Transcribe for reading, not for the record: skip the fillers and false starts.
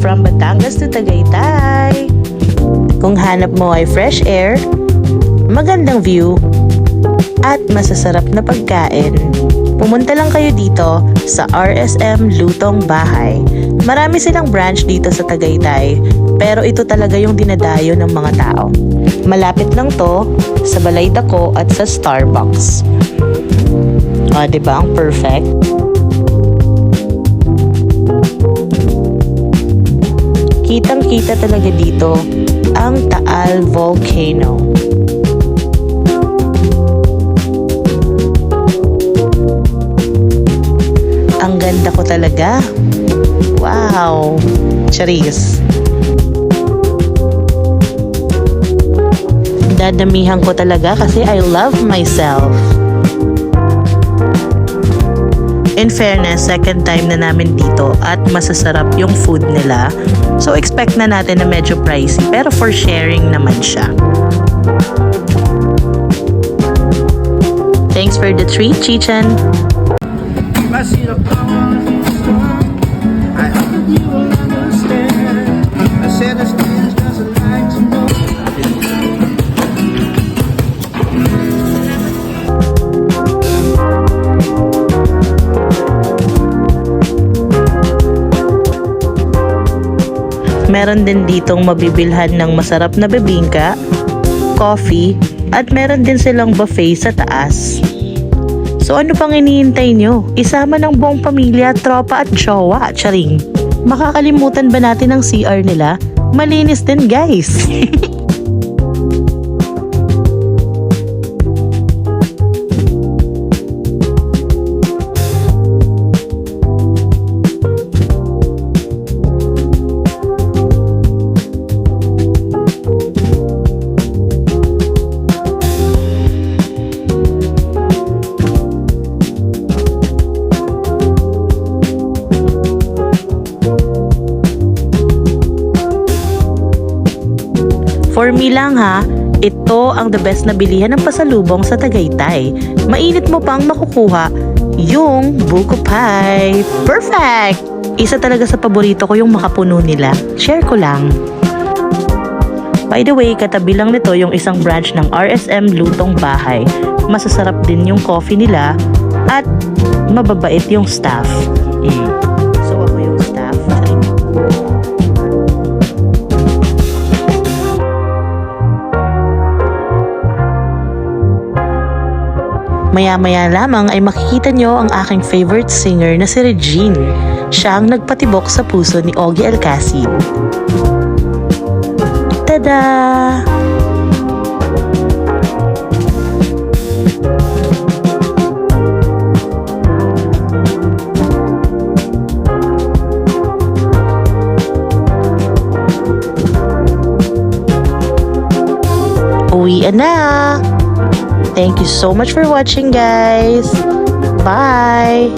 from Batangas to Tagaytay. Kung hanap mo ay fresh air, magandang view, at masasarap na pagkain, pumunta lang kayo dito sa RSM Lutong Bahay. Marami silang branch dito sa Tagaytay, pero ito talaga yung dinadayo ng mga tao. Malapit lang to sa Balaytako at sa Starbucks. O, diba ang perfect? Kitang-kita talaga dito ang Taal Volcano. Ang ganda ko talaga. Wow! Charis. Dadamihan ko talaga kasi I love myself. In fairness, second time na namin dito at masasarap yung food nila. So expect na natin na medyo pricey, pero for sharing naman siya. Thanks for the treat, Chichan. I see the power in the storm. I hope that you will understand. I said this things doesn't like to know. Meron din ditong mabibilhan ng masarap na bibingka, coffee, at meron din silang buffet sa taas. So ano pang iniintay nyo? Isama ng buong pamilya, tropa at jowa, charing. Makakalimutan ba natin ang CR nila? Malinis din, guys. For me lang ha, ito ang the best na bilihan ng pasalubong sa Tagaytay. Mainit mo pang makukuha yung buko pie. Perfect! Isa talaga sa paborito ko yung makapuno nila. Share ko lang. By the way, katabi lang nito yung isang branch ng RSM Lutong Bahay. Masasarap din yung coffee nila at mababait yung staff. So ako yung staff. Maya-maya lamang ay makikita nyo ang aking favorite singer na si Regine. Siya ang nagpatibok sa puso ni Ogie Alcacid. Tada! Uwian na! Thank you so much for watching, guys. Bye!